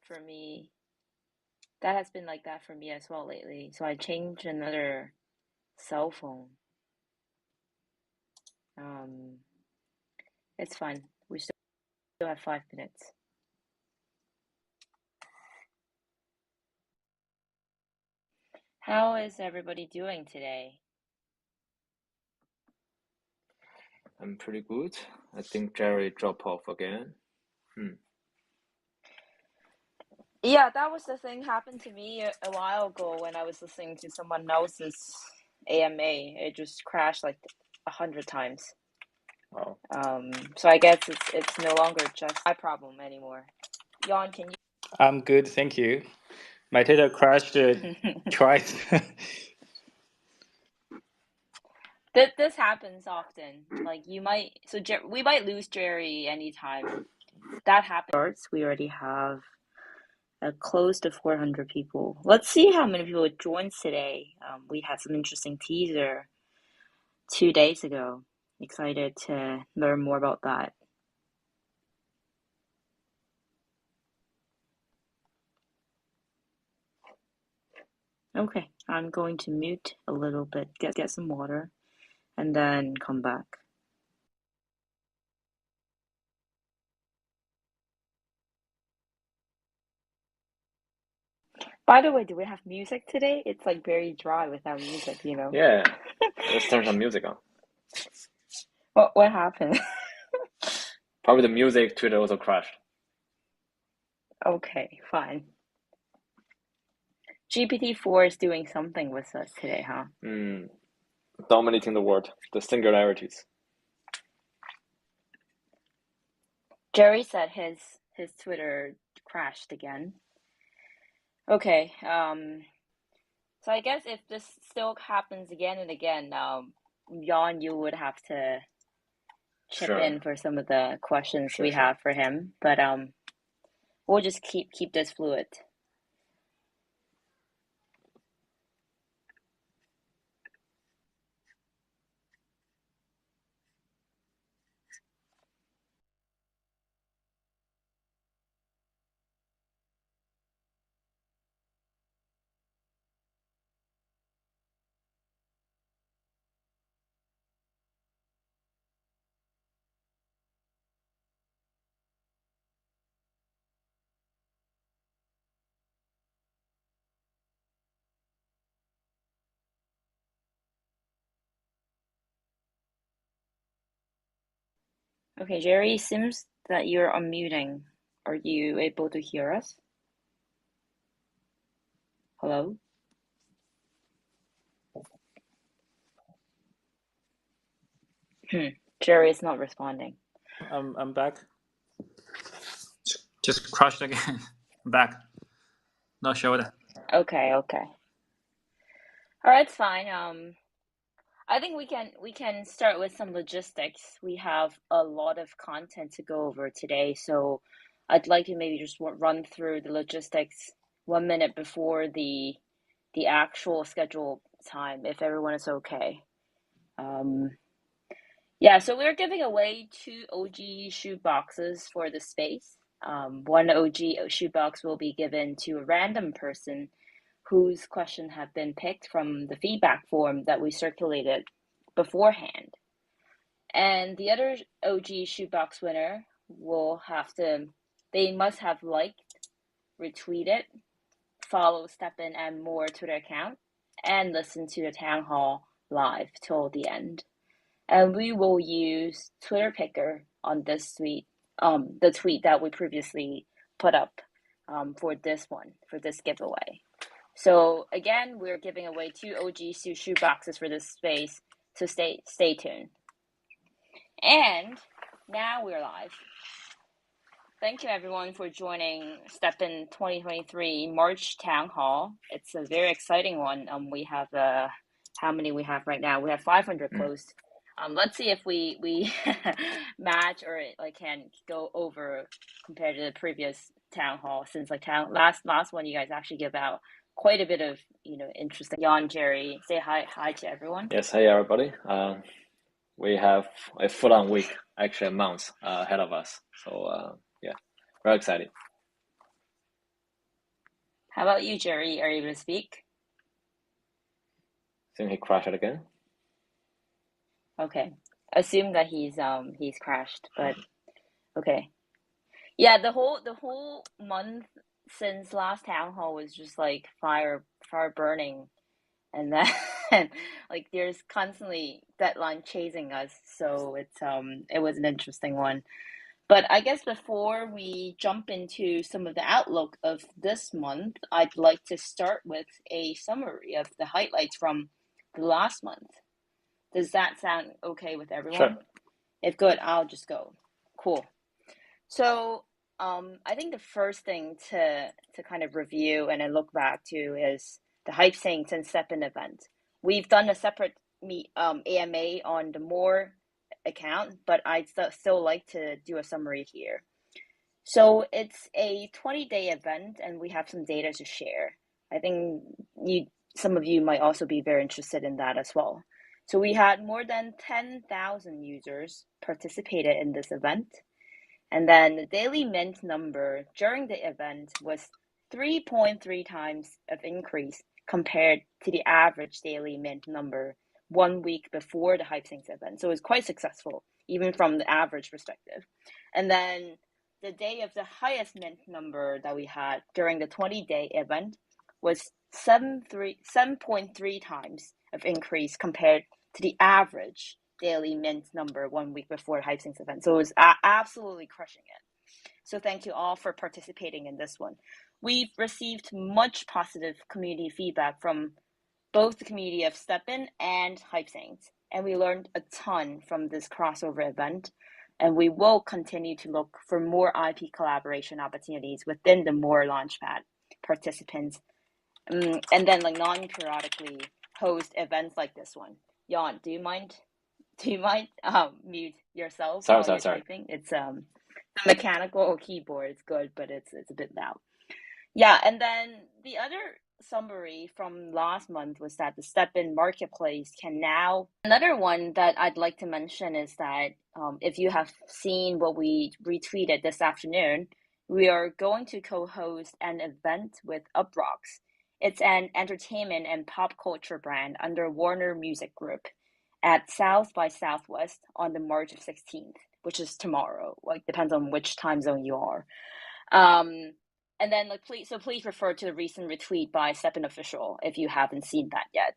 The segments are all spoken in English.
for me. That has been like that for me as well lately. So I changed another cell phone. It's fine. We still have 5 minutes. How is everybody doing today? I'm pretty good. I think Jerry dropped off again. Yeah, that was the thing happened to me a while ago when I was listening to someone else's AMA. It just crashed like 100 times. Wow. So I guess it's no longer just my problem anymore. Jan, can you? I'm good, thank you. My data crashed twice. This happens often. Like we might lose Jerry anytime. That happens. We already have close to 400 people. Let's see how many people joined today. We had some interesting teaser 2 days ago. Excited to learn more about that. Okay, I'm going to mute a little bit, get some water, and then come back. By the way, do we have music today? It's like very dry without music, you know? Yeah, let's turn some music on. What happened? Probably the music Twitter also crashed. Okay, fine. GPT-4 is doing something with us today, huh? Dominating the world, the singularities. Jerry said his Twitter crashed again. Okay, so I guess if this still happens again and again, Jan, you would have to chip in for some of the questions we have for him, but we'll just keep this fluid. Okay, Jerry, seems that you're unmuting. Are you able to hear us? Hello? Jerry is not responding. I'm back. Just crashed again. I'm back. Not sure what. Okay. All right, it's fine. I think we can start with some logistics. We have a lot of content to go over today, so I'd like to maybe just run through the logistics 1 minute before the actual scheduled time, if everyone is okay. Yeah, so we're giving away 2 OG shoe boxes for the space. 1 OG shoe box will be given to a random person whose question have been picked from the feedback form that we circulated beforehand. And the other OG shoebox winner they must have liked, retweeted, follow STEPN MER Twitter account, and listen to the town hall live till the end. And we will use Twitter Picker on this tweet, the tweet that we previously put up for this giveaway. So again, we're giving away 2 OG shoe boxes for this space, so stay tuned. And now we're live. Thank you everyone for joining STEPN 2023 March Town Hall. It's a very exciting one. We have how many we have right now? We have 500 closed. Let's see if we match or can go over compared to the previous town hall, since last one you guys actually give out quite a bit of interesting. Jan, Jerry, say hi to everyone. Yes, hey everybody. We have a full-on week, actually a month ahead of us. So yeah, very excited. How about you, Jerry? Are you able to speak? I think he crashed again. Okay. Assume that he's crashed, but okay. Yeah, the whole month since last town hall was just like fire burning, and then like there's constantly deadline chasing us, so it was an interesting one. But I guess before we jump into some of the outlook of this month, I'd like to start with a summary of the highlights from the last month. Does that sound okay with everyone? Sure. If good, I'll just go. Cool. So I think the first thing to kind of review and then look back to is the Hype Saints and STEPN event. We've done a separate AMA on the More account, but I'd still like to do a summary here. So it's a 20-day event, and we have some data to share. I think some of you might also be very interested in that as well. So we had more than 10,000 users participated in this event. And then the daily mint number during the event was 3.3 times of increase compared to the average daily mint number 1 week before the Hype Saints event. So it was quite successful, even from the average perspective. And then the day of the highest mint number that we had during the 20-day event was 7.3 times of increase compared to the average daily mint number 1 week before the Hype Saints event. So it was absolutely crushing it. So thank you all for participating in this one. We've received much positive community feedback from both the community of STEPN and Hype Saints, and we learned a ton from this crossover event, and we will continue to look for more IP collaboration opportunities within the More Launchpad participants, and then like non-periodically host events like this one. Jan, do you mind mute yourself while you're typing? It's the mechanical keyboard is good, but it's a bit loud. Yeah, and then the other summary from last month was that the STEPN marketplace can now. Another one that I'd like to mention is that if you have seen what we retweeted this afternoon, we are going to co-host an event with Uprocks. It's an entertainment and pop culture brand under Warner Music Group at South by Southwest on the March 16th, which is tomorrow. Like depends on which time zone you are. And then please refer to the recent retweet by STEPN Official if you haven't seen that yet.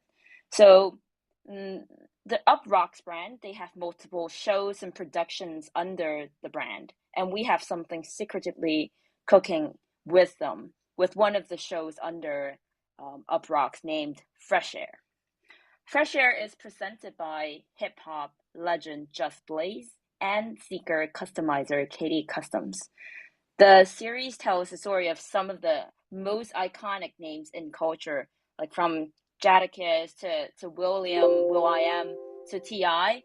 So the Uprocks brand, they have multiple shows and productions under the brand, and we have something secretively cooking with them, with one of the shows under Uprocks named Fresh Air. Fresh Air is presented by hip-hop legend Just Blaze and sneaker customizer Katie Customs. The series tells the story of some of the most iconic names in culture, like from Jadakiss to will.i.am to T.I.,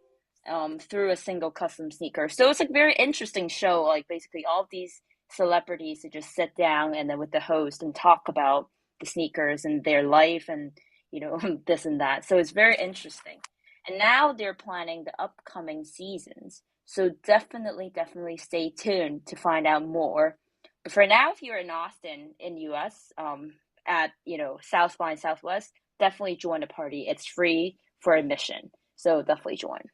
through a single custom sneaker. So it's a very interesting show, like basically all of these celebrities to just sit down and then with the host and talk about the sneakers and their life and this and that. So it's very interesting. And now they're planning the upcoming seasons. So definitely stay tuned to find out more. But for now, if you're in Austin in US, at South by Southwest, definitely join the party. It's free for admission. So definitely join.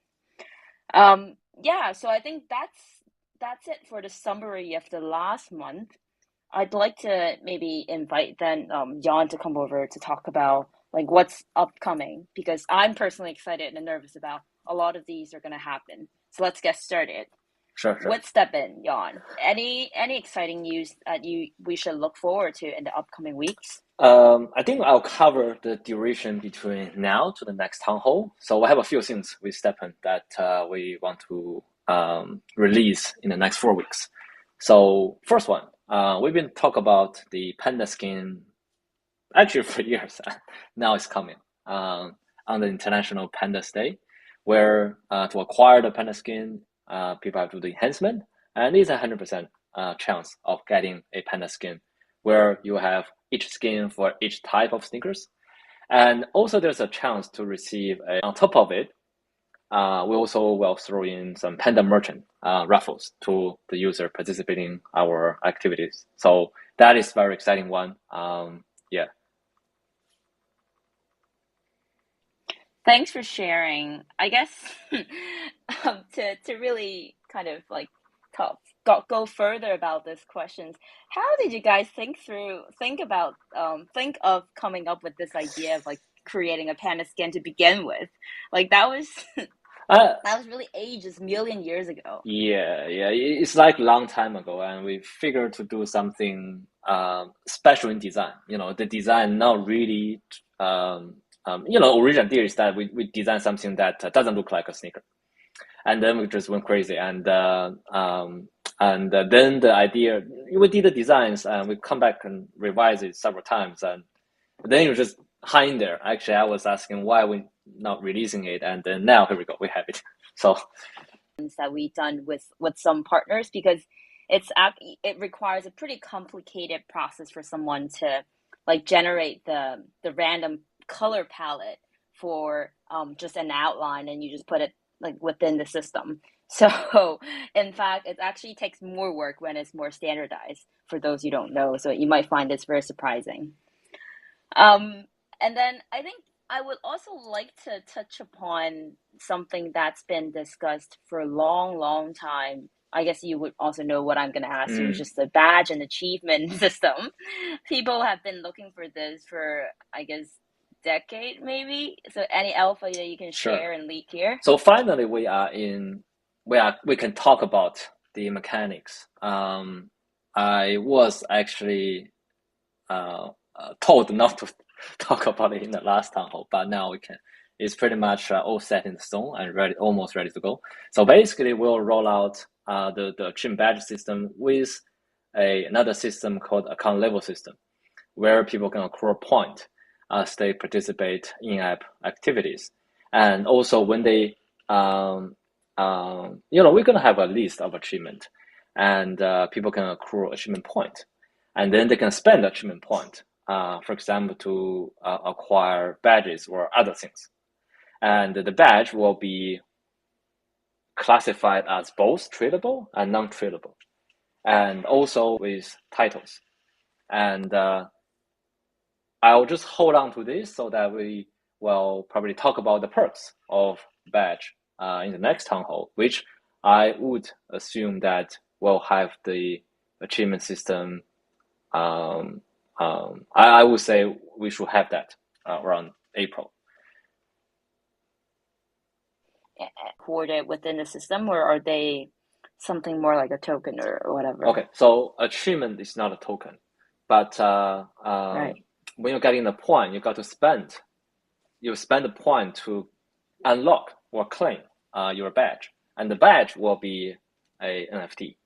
Yeah, so I think that's it for the summary of the last month. I'd like to maybe invite then Jan to come over to talk about like what's upcoming, because I'm personally excited and nervous about a lot of these are going to happen. So let's get started. Sure. With STEPN, Jan, any exciting news that we should look forward to in the upcoming weeks? I think I'll cover the duration between now to the next town hall. So I have a few things with STEPN that we want to release in the next 4 weeks. So first one, we've been talking about the panda skin actually for years. Now it's coming on the International Pandas Day, where to acquire the panda skin, people have to do the enhancement, and it's 100% chance of getting a panda skin, where you have each skin for each type of sneakers. And also there's a chance to receive on top of it, we also will throw in some panda merchant raffles to the user participating in our activities. So that is very exciting one. Yeah. Thanks for sharing. I guess to really kind of like go further about this questions. How did you guys think of coming up with this idea of like creating a panda skin to begin with? Like that was really ages, million years ago. Yeah. It's like a long time ago, and we figured to do something special in design. The design not really. Original idea is that we design something that doesn't look like a sneaker, and then we just went crazy. And then the idea, we did the designs, and we come back and revise it several times, and then you just hang in there. Actually, I was asking why we not releasing it, and then now here we go, we have it. So that we've done with some partners, because it requires a pretty complicated process for someone to like generate the random color palette for just an outline, and you just put it like within the system. So in fact, it actually takes more work when it's more standardized, for those you don't know. So you might find this very surprising. And then I think I would also like to touch upon something that's been discussed for a long time. I guess you would also know what I'm going to ask you, just the badge and achievement system. People have been looking for this for, I guess, decade maybe. So any alpha that you can share and leak here? So finally we can talk about the mechanics. I was actually told not to talk about it in the last town hall, but now we can. It's pretty much all set in stone and almost ready to go. So basically we'll roll out the achievement badge system with another system called account level system, where people can accrue a point as they participate in app activities. And also when they we're gonna have a list of achievement, and people can accrue achievement point, and then they can spend achievement point, for example, to acquire badges or other things. And the badge will be classified as both tradable and non-tradable, and also with titles. And I'll just hold on to this so that we will probably talk about the perks of badge in the next town hall, which I would assume that we'll have the achievement system. I would say we should have that around April. Recorded within the system, or are they something more like a token or whatever? Okay, so achievement is not a token, but right. When you're getting the point, you got to spend. You spend the point to unlock or claim your badge, and the badge will be a NFT.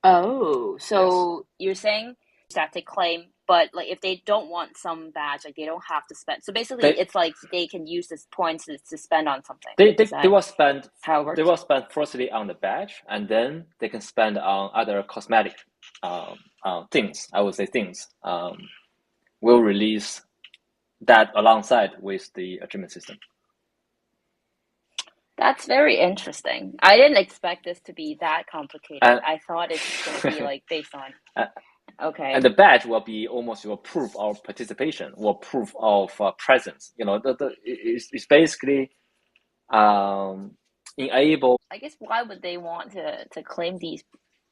Oh, so You're saying that they claim, but like if they don't want some badge, like they don't have to spend. So basically, it's like they can use this points to spend on something. They will spend how it works? They will spend firstly on the badge, and then they can spend on other cosmetic things. I would say things. We'll release that alongside with the achievement system. That's very interesting. I didn't expect this to be that complicated. I thought it's going to be like based on. Okay. And the badge will be almost your proof of participation or proof of presence. It's basically enable. I guess why would they want to claim these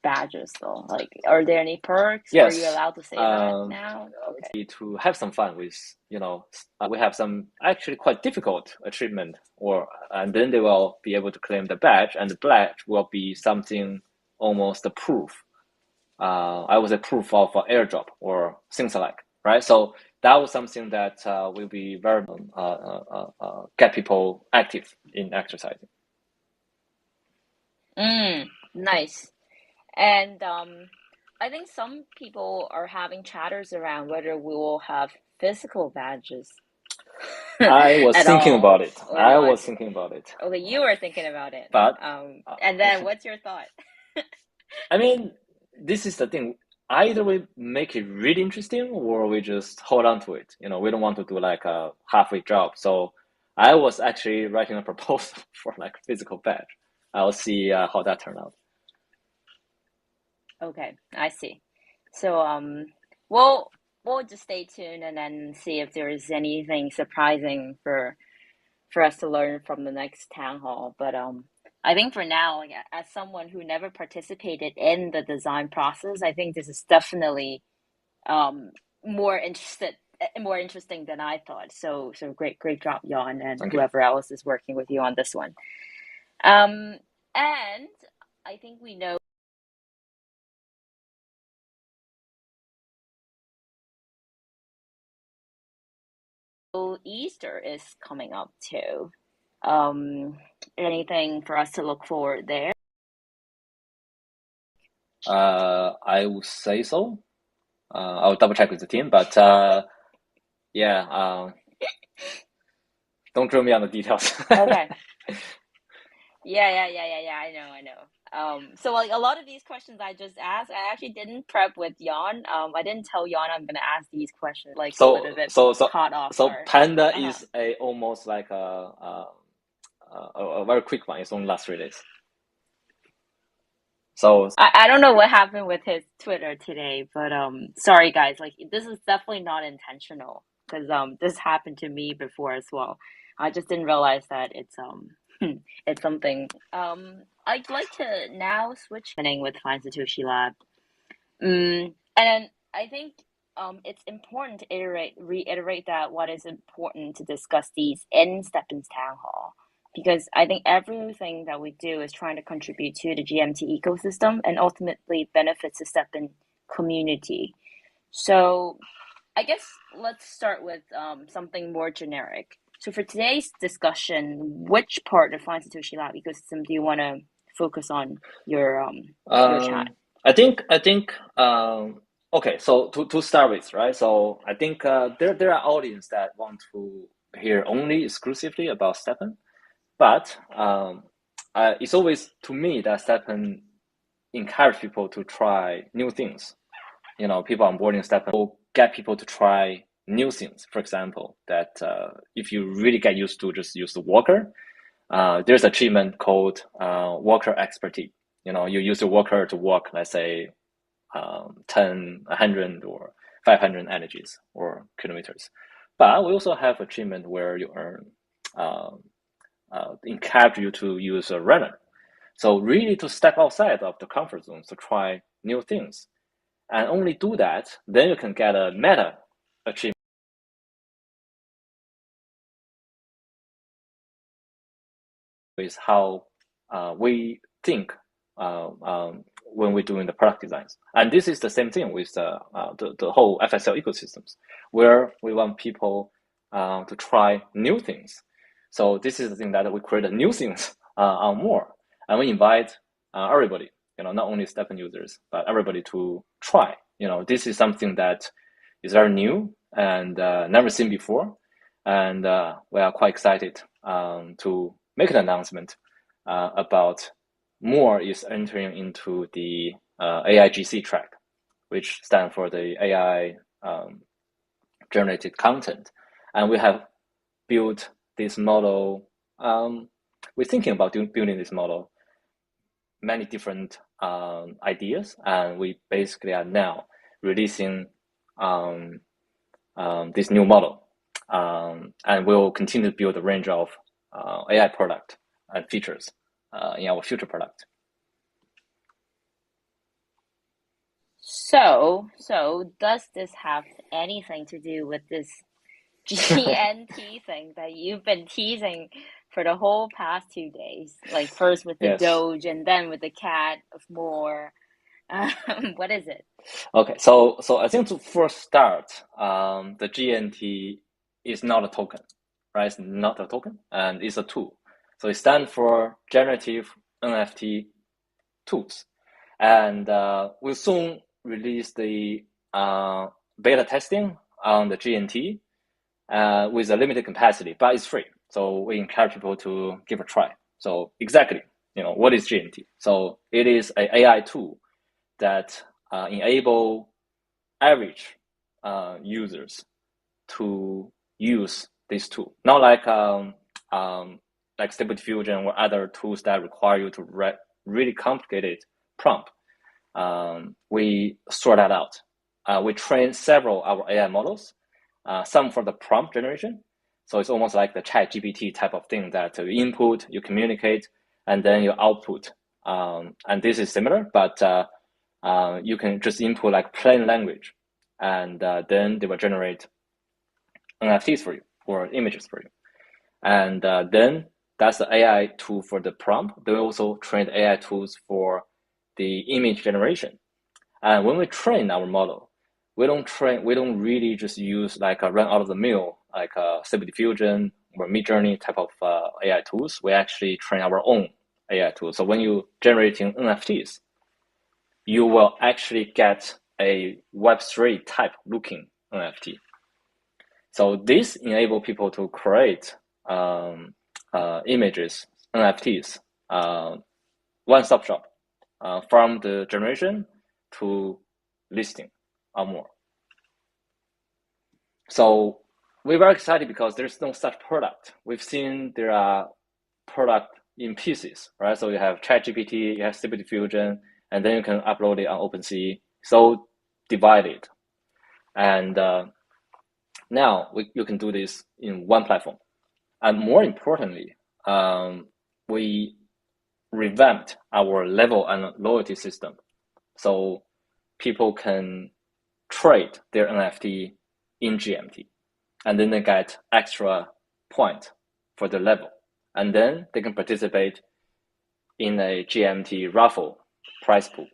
badges though? Like, are there any perks? Yes. Are you allowed to say that now? Okay. To have some fun with, we have some actually quite difficult achievement, and then they will be able to claim the badge, and the badge will be something almost a proof. I would say proof of airdrop or things like, right? So that was something that will be very get people active in exercising. Nice. And I think some people are having chatters around whether we will have physical badges. I was thinking about it. Okay, you were thinking about it. But and then what's your thought? I mean, this is the thing. Either we make it really interesting, or we just hold on to it. We don't want to do like a halfway job. So I was actually writing a proposal for like physical badge. I'll see how that turned out. Okay, I see. So we'll just stay tuned and then see if there is anything surprising for us to learn from the next town hall. But I think for now, like, as someone who never participated in the design process, I think this is definitely more interesting than I thought. So great job, Jan, and Thank whoever else is working with you on this one. And I think we know Easter is coming up too. Anything for us to look forward there? I would say so. I'll double check with the team, but yeah, don't drill me on the details. Okay. Yeah. I know. So like a lot of these questions I just asked, I actually didn't prep with Jan. I didn't tell Jan I'm gonna ask these questions like a little bit hot off. So Panda is almost like a very quick one. It's only last 3 days. So I don't know what happened with his Twitter today, but sorry guys, like this is definitely not intentional because this happened to me before as well. I just didn't realize that it's it's something. I'd like to now switch with Fine Satoshi Lab. And I think it's important to reiterate that what is important to discuss these in STEPN's Town Hall. Because I think everything that we do is trying to contribute to the GMT ecosystem and ultimately benefits the STEPN community. So I guess let's start with something more generic. So for today's discussion, which part of Fine Satoshi Lab ecosystem do you want to focus on your chat? I think okay, so to start with, right? So I think there are audience that want to hear only exclusively about STEPN. But it's always, to me, that STEPN encourage people to try new things. You know, people onboarding STEPN will get people to try new things. For example, that if you really get used to just use the worker, there's an achievement called worker expertise. You know, you use the worker to walk, let's say, 10, 100, or 500 energies or kilometers. But we also have achievement where you earn encourage you to use a runner. So really to step outside of the comfort zone to try new things. And only do that, then you can get a meta achievement with how we think when we're doing the product designs. And this is the same thing with the whole FSL ecosystems, where we want people to try new things. So this is the thing that we create new things on more, and we invite everybody, you know, not only STEPN users, but everybody to try. You know, this is something that is very new and never seen before, and we are quite excited to make an announcement about more is entering into the AIGC track, which stands for the AI generated content, and we have built this model. We're thinking about building this model, many different ideas, and we basically are now releasing this new model, and we'll continue to build a range of AI product and features in our future product. So does this have anything to do with this GNT thing that you've been teasing for the whole past 2 days? Like first with the Doge and then with the cat of more. What is it? Okay, so I think to first start, the GNT is not a token, right? It's not a token, and it's a tool. So it stands for Generative NFT Tools, and we'll soon release the beta testing on the GNT with a limited capacity, but it's free. So we encourage people to give a try. So exactly, you know, what is GNT? So it is an AI tool that enable average users to use this tool. Not like Stable Diffusion or other tools that require you to write really complicated prompt. we sort that out. We train several our AI models, some for the prompt generation. So it's almost like the ChatGPT type of thing that you input, you communicate, and then you output. And this is similar, but you can just input like plain language, and then they will generate NFTs for you or images for you. And then that's the AI tool for the prompt. They also train AI tools for the image generation. And when we train our model, we don't really just use like a run out of the mill, like Stable Diffusion or Midjourney type of AI tools. We actually train our own AI tools. So when you're generating NFTs, you will actually get a Web3 type looking NFT. So this enables people to create images, NFTs, one-stop shop, from the generation to listing or more. So we're very excited because there's no such product. We've seen there are product in pieces, right? So you have ChatGPT, you have Stable Diffusion, and then you can upload it on OpenSea. So divided. And now you can do this in one platform. And more importantly, we revamped our level and loyalty system. So people can trade their NFT in GMT, and then they get extra point for the level. And then they can participate in a GMT raffle prize pool.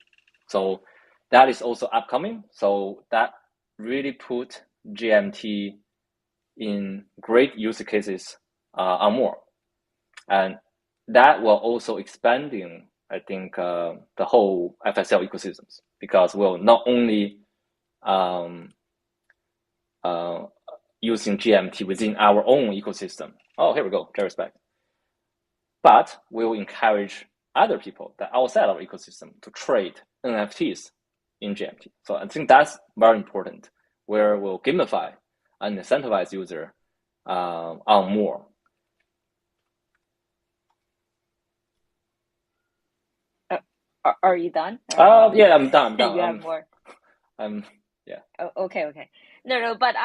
So that is also upcoming. So that really put GMT in great use cases on more. And that will also expanding, I think, the whole FSL ecosystems, because we'll not only using GMT within our own ecosystem. Oh, here we go, Jerry's back. But we will encourage other people that outside our ecosystem to trade NFTs in GMT. So I think that's very important, where we'll gamify and incentivize user on more. Are you done? Yeah, I'm done. You have more. Yeah. Oh, okay. No, but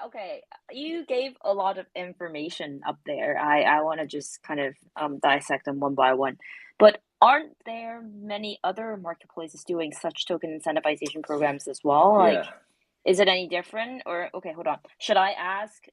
okay. You gave a lot of information up there. I want to just kind of dissect them one by one. But aren't there many other marketplaces doing such token incentivization programs as well? Yeah. Like, is it any different? Or okay, hold on. Should I ask?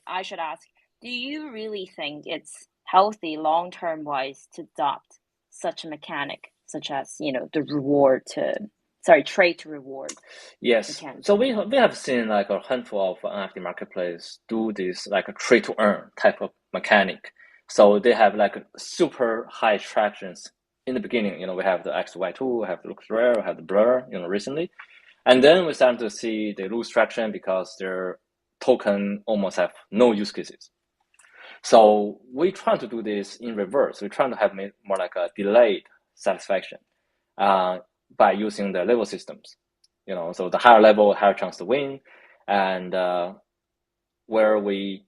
I should ask. Do you really think it's healthy long-term wise to adopt such a mechanic, such as the trade to reward? Yes. mechanic? So we have seen like a handful of NFT marketplace do this like a trade to earn type of mechanic. So they have like super high tractions in the beginning. We have the XY2, we have the Looks Rare, we have the Blur, recently. And then we start to see they lose traction because their token almost have no use cases. So we try to do this in reverse. We try to have more like a delayed satisfaction by using the level systems. So the higher level, higher chance to win, and where we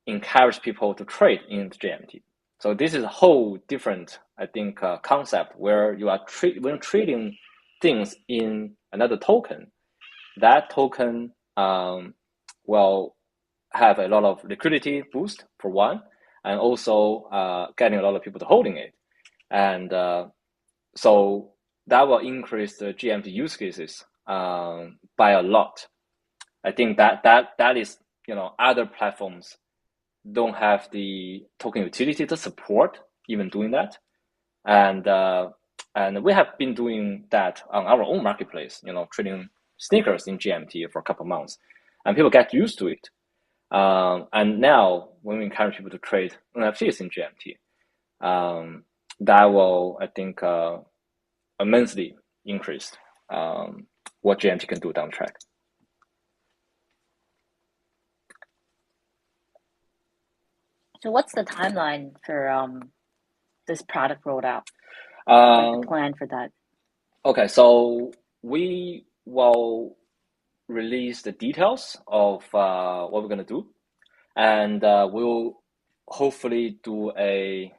encourage people to trade in GMT. So this is a whole different, I think, concept where you are when trading things in another token, that token will have a lot of liquidity boost for one, and also getting a lot of people to holding it. And so that will increase the GMT use cases by a lot. I think that is, other platforms don't have the token utility to support even doing that. And we have been doing that on our own marketplace, trading sneakers in GMT for a couple of months, and people get used to it. And now when we encourage people to trade NFTs in GMT, that will, I think, immensely increase what GMT can do down the track. So what's the timeline for this product rollout? Like the plan for that? Okay, so we will release the details of what we're going to do, and we'll hopefully do the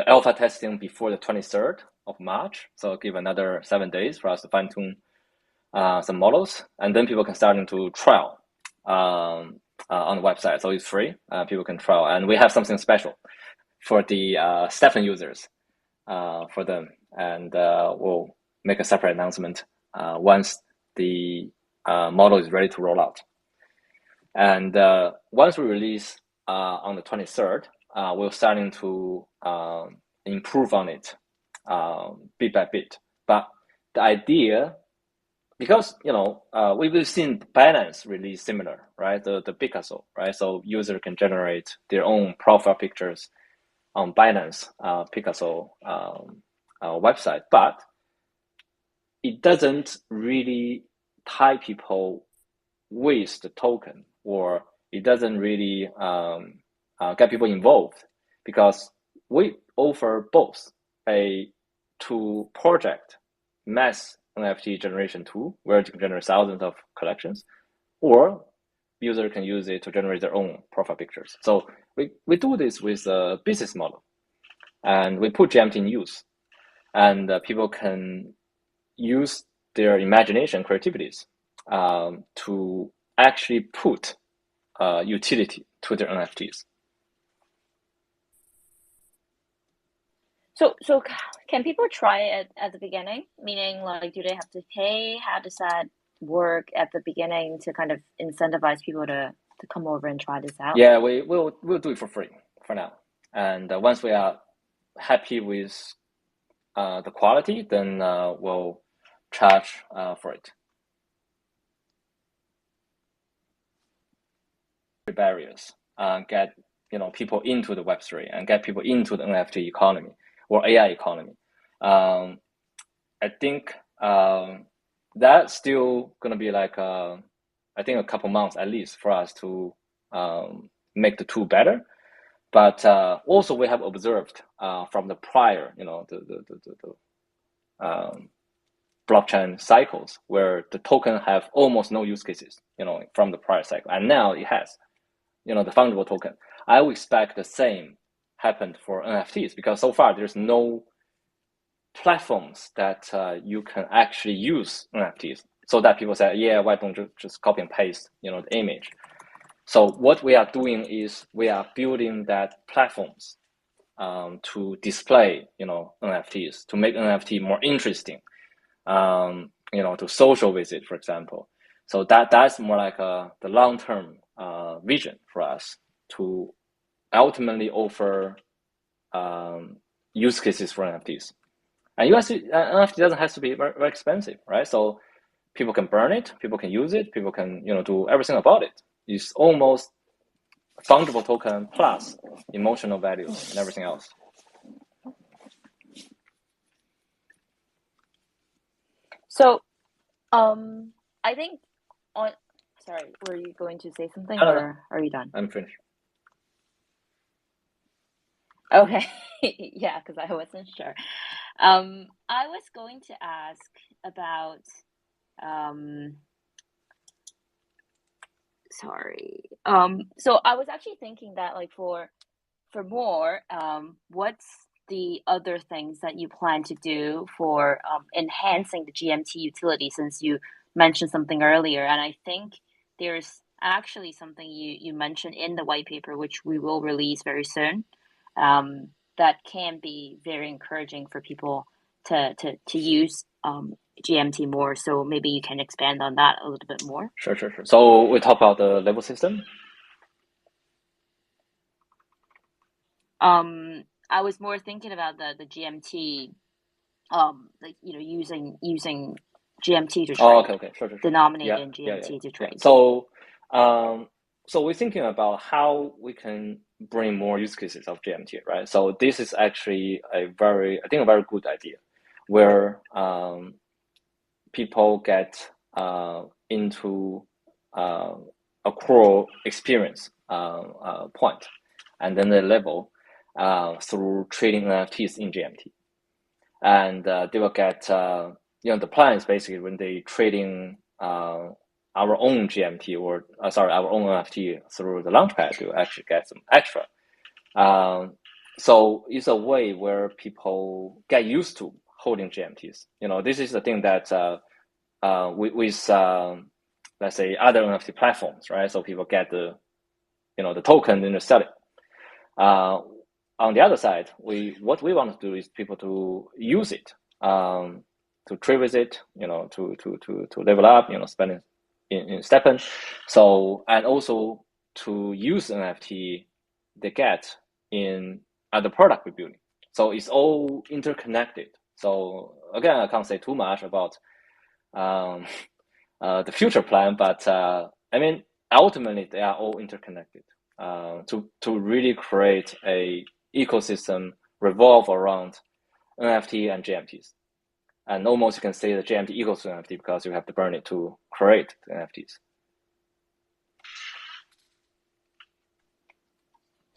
alpha testing before the 23rd of March. So give another 7 days for us to fine tune some models, and then people can start to trial on the website. So it's free. People can trial, and we have something special for the STEPN users for them, and we'll make a separate announcement once the model is ready to roll out. And once we release on the 23rd, we're starting to improve on it bit by bit. But the idea, because we've seen Binance release similar, right? The Picasso, right? So user can generate their own profile pictures on Binance Picasso website, but it doesn't really tie people with the token, or it doesn't really get people involved, because we offer both a to project mass NFT generation tool where you can generate thousands of collections, or user can use it to generate their own profile pictures. So we do this with a business model, and we put GMT in use, and people can use their imagination, creativities to actually put utility to their NFTs. So can people try it at the beginning? Meaning, like, do they have to pay? How does that work at the beginning to kind of incentivize people to come over and try this out? Yeah, we'll do it for free for now. And once we are happy with the quality, then we'll charge for it. Barriers get people into the Web3 and get people into the NFT economy or AI economy. I think that's still gonna be like I think a couple months at least for us to make the tool better. But also we have observed from the prior, the blockchain cycles where the token have almost no use cases, from the prior cycle, and now it has, the fungible token. I would expect the same happened for NFTs, because so far there's no platforms that you can actually use NFTs, so that people say, yeah, why don't you just copy and paste, the image? So what we are doing is we are building that platforms to display, NFTs, to make NFT more interesting, to social visit, for example. So that's more like the long-term vision for us to ultimately offer use cases for NFTs. And NFT doesn't have to be very, very expensive, right? So people can burn it, people can use it, people can do everything about it. It's almost fungible token plus emotional value and everything else. So, I think sorry, were you going to say something, or are you done? I'm finished. Okay, yeah, because I wasn't sure. I was going to ask about sorry. So I was actually thinking that, like, for more, what's the other things that you plan to do for enhancing the GMT utility, since you mentioned something earlier? And I think there's actually something you mentioned in the white paper, which we will release very soon, that can be very encouraging for people to use GMT more. So maybe you can expand on that a little bit more. Sure. So we talk about the level system. I was more thinking about the GMT, like, using GMT to trade. Oh, okay, sure. Denominated in GMT to trade. So we're thinking about how we can bring more use cases of GMT, right? So this is actually a very good idea, where people get into a core experience point, and then they level through trading NFTs in GMT, and they will get the plan is basically when they trading our own GMT or our own NFT through the Launchpad to actually get some extra. So it's a way where people get used to holding GMTs. This is the thing that with let's say other NFT platforms, right? So people get the token and they sell it. On the other side, what we want to do is people to use it, to trade with it, to level up, spending in STEPN. So, and also to use NFT they get in other product we're building. So it's all interconnected. So again, I can't say too much about the future plan, but ultimately they are all interconnected to really create a ecosystem revolve around NFT and GMTs. And almost you can say the GMT equals to NFT because you have to burn it to create the NFTs.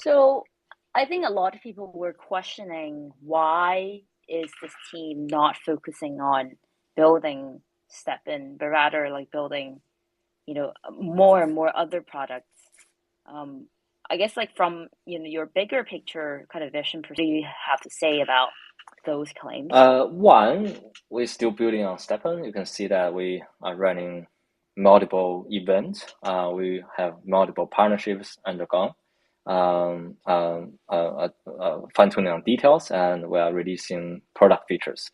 So I think a lot of people were questioning why is this team not focusing on building STEPN, but rather like building, more and more other products. I guess like from your bigger picture kind of vision, what do you have to say about those claims? One, we're still building on STEPN. You can see that we are running multiple events. We have multiple partnerships undergone, fine-tuning on details, and we are releasing product features.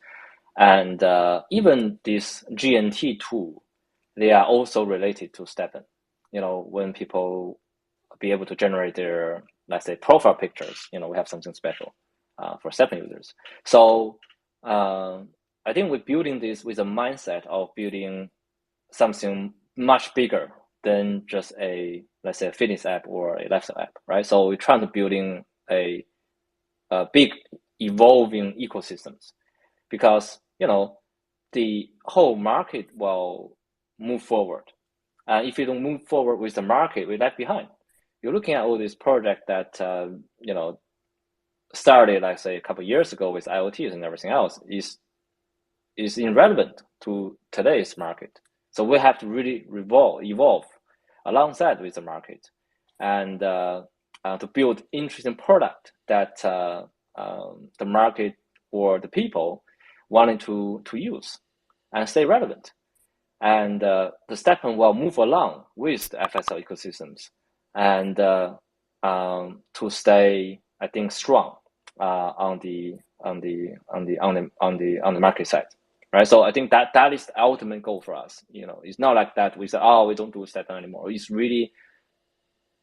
And even this GNT tool, they are also related to STEPN. When people be able to generate their, let's say, profile pictures, we have something special for STEPN users. So I think we're building this with a mindset of building something much bigger than just let's say, a fitness app or a lifestyle app, right? So we're trying to building a big evolving ecosystems because, the whole market will move forward. And if you don't move forward with the market, we're left behind. You're looking at all these projects that, started, like say, a couple of years ago with IoTs and everything else is irrelevant to today's market. So we have to really evolve alongside with the market and to build interesting product that the market or the people wanted to use and stay relevant. And the STEPN will move along with the FSL ecosystems and to stay, I think, strong on the market side, right? So I think that is the ultimate goal for us. It's not like that we say, we don't do STEPN anymore. It's really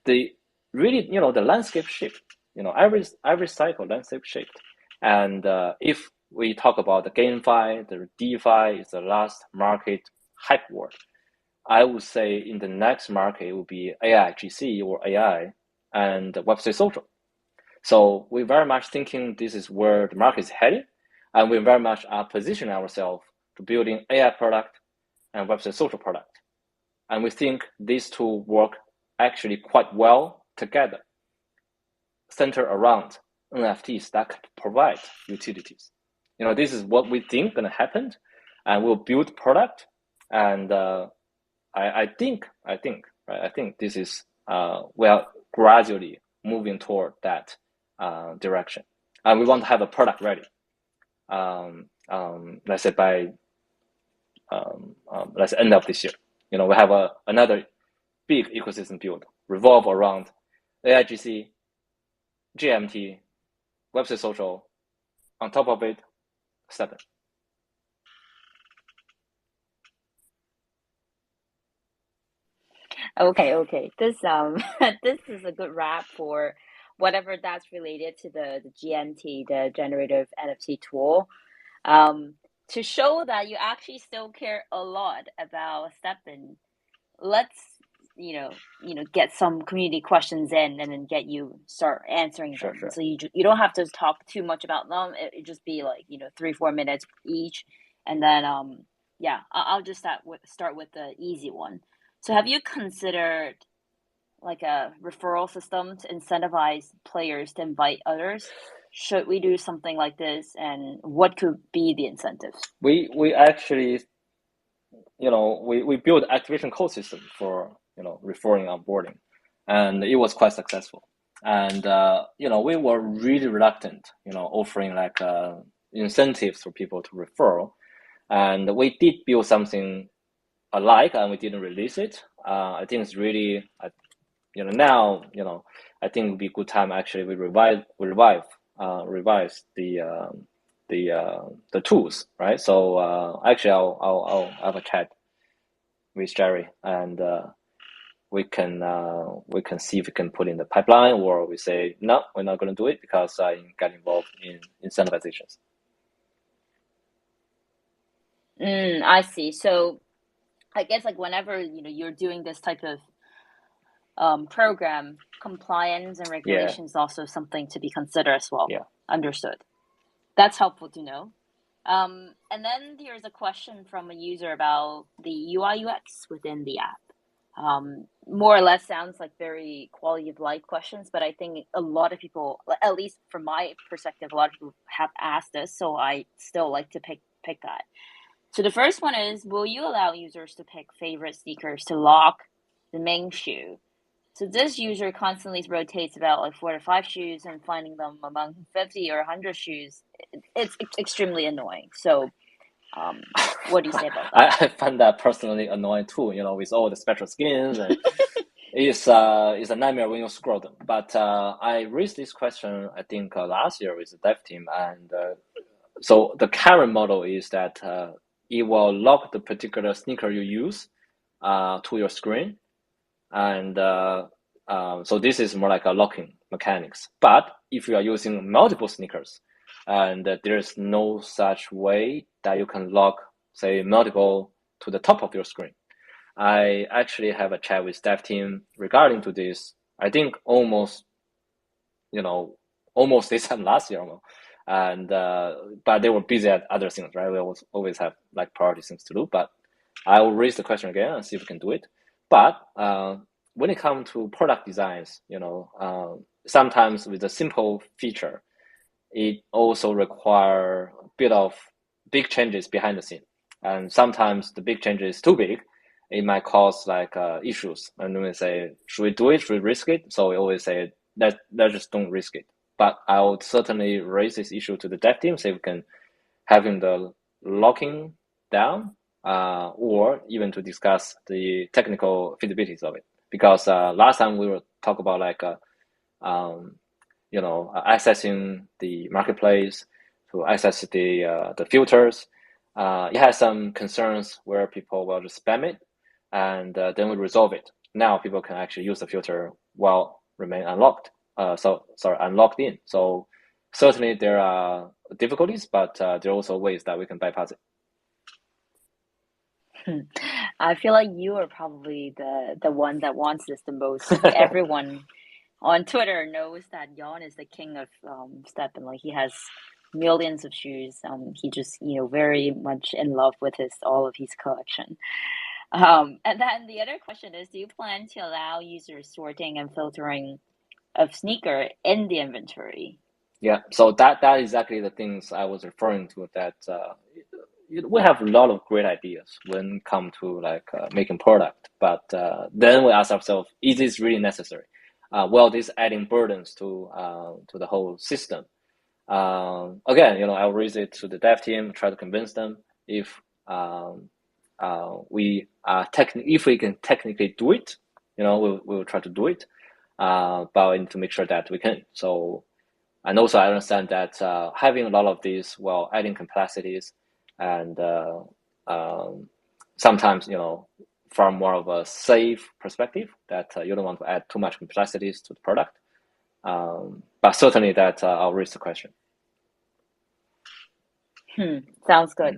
the landscape shift. Every cycle landscape shift. And if we talk about the GameFi, the DeFi is the last market hype word. I would say in the next market it will be AI GC or AI and Web3 social. So we're very much thinking this is where the market is heading, and we very much are positioning ourselves to building AI product and Web3 social product. And we think these two work actually quite well together, centered around NFTs that can provide utilities. This is what we think going to happen, and we'll build product. And I think this is we are gradually moving toward that direction, and we want to have a product ready. Let's say by let's say end of this year. We have another big ecosystem build revolve around AIGC, GMT, Web3 social. On top of it, STEPN. Okay. This this is a good wrap for whatever that's related to the GNT, the generative NFT tool. To show that you actually still care a lot about STEPN, let's get some community questions in and then get you start answering them. Sure. So you don't have to talk too much about them. It just be like 3-4 minutes each, and then I'll just start with the easy one. So have you considered like a referral system to incentivize players to invite others? Should we do something like this, and what could be the incentives? We actually, we built activation code system for referring onboarding, and it was quite successful. And we were really reluctant, offering like incentives for people to refer. And we did build something alike, and we didn't release it. I think it's really, now, I think it would be a good time actually we revise the tools, right? So actually, I'll have a chat with Jerry, and we can see if we can put in the pipeline, or we say no, we're not going to do it because I get involved in incentivizations. I see. So I guess like whenever you're doing this type of program, compliance and regulation is also something to be considered as well. Yeah. Understood. That's helpful to know. And then there's a question from a user about the UI UX within the app. More or less sounds like very quality of life questions, but I think a lot of people, at least from my perspective, a lot of people have asked this, so I still like to pick that. So the first one is, will you allow users to pick favorite sneakers to lock the main shoe? So this user constantly rotates about like 4 to 5 shoes and finding them among 50 or 100 shoes. It's extremely annoying. So what do you say about that? I find that personally annoying too, with all the special skins. And it's a nightmare when you scroll them. But I raised this question, I think, last year with the dev team. And so the current model is that it will lock the particular sneaker you use to your screen. And so this is more like a locking mechanics. But if you are using multiple sneakers, and there's no such way that you can lock, say, multiple to the top of your screen. I actually have a chat with dev team regarding to this. I think almost this time last year, and but they were busy at other things, right? We always have like priority things to do. But I will raise the question again and see if we can do it. But when it comes to product designs, sometimes with a simple feature, it also requires a bit of big changes behind the scene. And sometimes the big change is too big. It might cause like issues. And we say, should we do it? Should we risk it? So we always say, let's just don't risk it. But I would certainly raise this issue to the dev team, say we can having the locking down, or even to discuss the technical feasibilities of it. Because last time we were talking about like accessing the marketplace, to access the filters. It has some concerns where people will just spam it, and then we resolve it. Now people can actually use the filter while remain unlocked. Unlocked in. So certainly there are difficulties, but there are also ways that we can bypass it. I feel like you are probably the one that wants this the most. Everyone on Twitter knows that Jan is the king of STEPN. Like he has millions of shoes. He just very much in love with all of his collection. And then the other question is, do you plan to allow users sorting and filtering of sneaker in the inventory? Yeah, so that is exactly the things I was referring to. That we have a lot of great ideas when it comes to like making product, but then we ask ourselves, is this really necessary? Well, this adding burdens to the whole system. Again, I'll raise it to the dev team, try to convince them if we can technically do it, we'll try to do it. But we need to make sure that we can. So, and also I understand that having a lot of these, adding complexities, and sometimes, from more of a safe perspective, that you don't want to add too much complexities to the product. But certainly that I'll raise the question. Sounds good.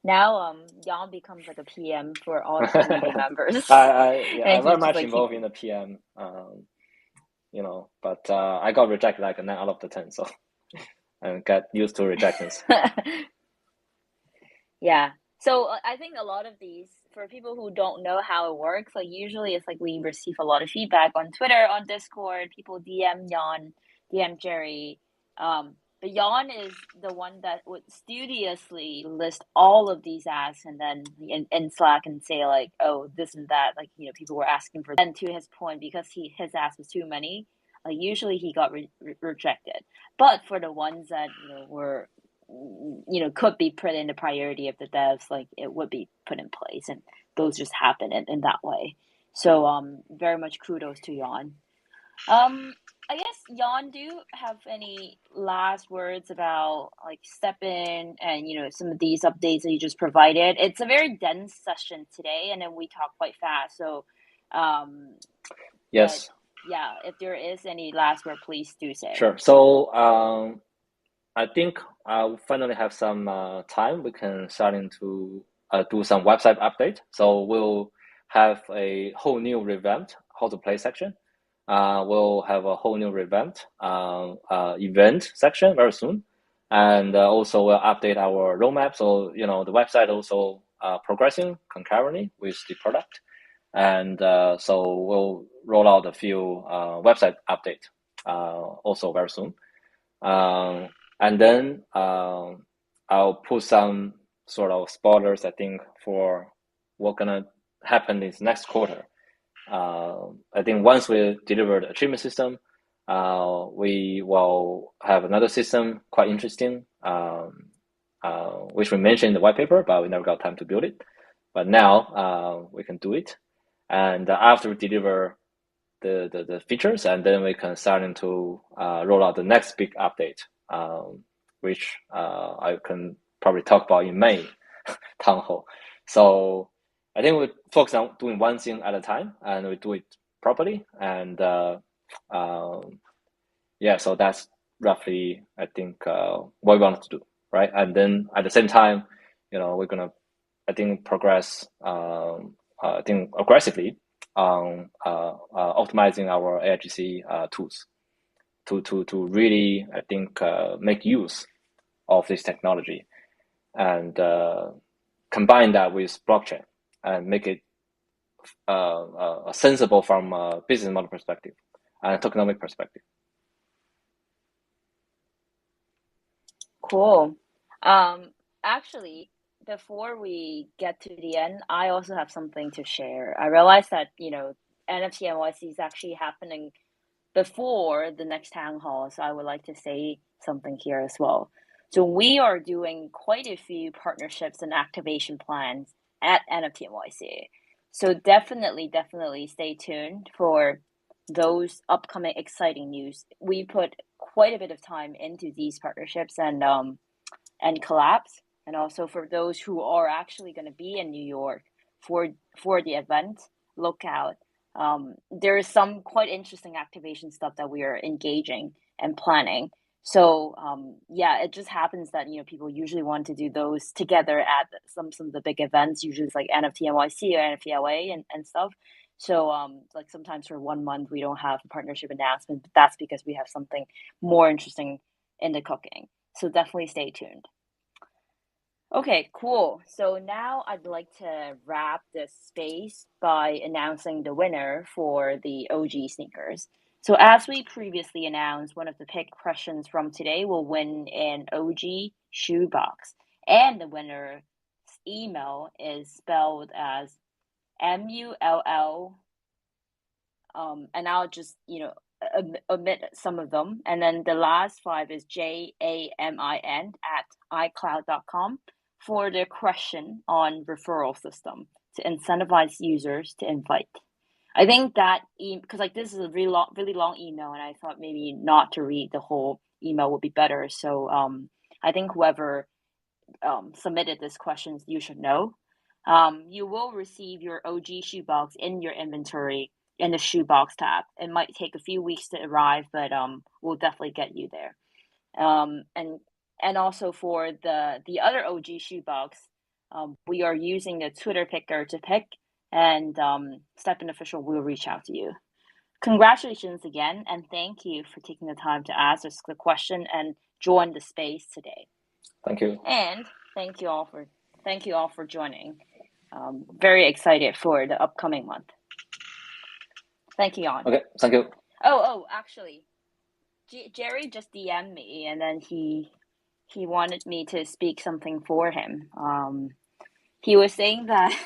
Now, Jan becomes like a PM for all community members. I'm very much involved in the PM. But I got rejected like 9 out of the 10, so I got used to rejections. Yeah. So I think a lot of these, for people who don't know how it works, like usually it's like we receive a lot of feedback on Twitter, on Discord, people DM Jan, DM Jerry. But Jan is the one that would studiously list all of these asks and then in Slack and say like, oh, this and that, like, people were asking for. And to his point, because his ask was too many, like usually he got rejected. But for the ones that, were could be put in the priority of the devs, like it would be put in place, and those just happen in that way. So very much kudos to Jan. I guess Jan, do you have any last words about like STEPN and some of these updates that you just provided? It's a very dense session today, and then we talk quite fast. So yes. Yeah, if there is any last word, please do say. Sure. So I think I'll finally have some time. We can starting to do some website update. So we'll have a whole new revamped how to play section. We'll have a whole new revamped event section very soon. And also we'll update our roadmap. So, the website also progressing concurrently with the product. And so we'll roll out a few website update also very soon. And then I'll put some sort of spoilers, I think, for what's gonna happen this next quarter. I think once we deliver the achievement system, we will have another system quite interesting, which we mentioned in the white paper, but we never got time to build it. But now we can do it. And after we deliver the features, and then we can start to roll out the next big update, which I can probably talk about in May town hall. So I think we focus on doing one thing at a time, and we do it properly. And so that's roughly, I think, what we want to do, right? And then at the same time, we're gonna, I think, progress, aggressively on optimizing our AIGC tools to really, I think, make use of this technology and combine that with blockchain and make it sensible from a business model perspective and a tokenomic perspective. Cool. Actually, before we get to the end, I also have something to share. I realized that, NFT NYC is actually happening before the next town hall, so I would like to say something here as well. So we are doing quite a few partnerships and activation plans at NFT NYC. So definitely stay tuned for those upcoming exciting news. We put quite a bit of time into these partnerships and collabs. And also for those who are actually going to be in New York for the event, look out. There is some quite interesting activation stuff that we are engaging and planning. So it just happens that people usually want to do those together at some of the big events. Usually it's like NFT NYC or NFT LA and stuff. So like sometimes for 1 month we don't have a partnership announcement, but that's because we have something more interesting in the cooking. So definitely stay tuned. Okay, cool. So now I'd like to wrap this space by announcing the winner for the OG sneakers. So as we previously announced, one of the pick questions from today will win an OG shoebox. And the winner's email is spelled as MULL, and I'll just, omit some of them. And then the last 5 is JAMIN@icloud.com. for the question on referral system to incentivize users to invite. I think that because this is a really long email, and I thought maybe not to read the whole email would be better. So I think whoever submitted this questions, you should know. You will receive your OG shoebox in your inventory in the shoebox tab. It might take a few weeks to arrive, but we'll definitely get you there. And also for the other OG shoebox, we are using the Twitter picker to pick, and STEPN official will reach out to you. Congratulations again, and thank you for taking the time to ask us the question and join the space today. Thank you. And thank you all for joining. Very excited for the upcoming month. Thank you, Jan. Okay, thank you. Oh, actually, Jerry just DM'd me, and then he wanted me to speak something for him. He was saying that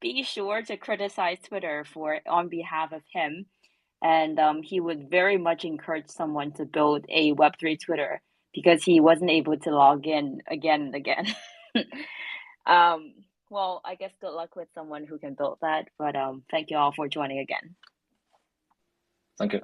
be sure to criticize Twitter on behalf of him, and he would very much encourage someone to build a Web3 Twitter because he wasn't able to log in again and again. Well, I guess good luck with someone who can build that, but thank you all for joining again. Thank you.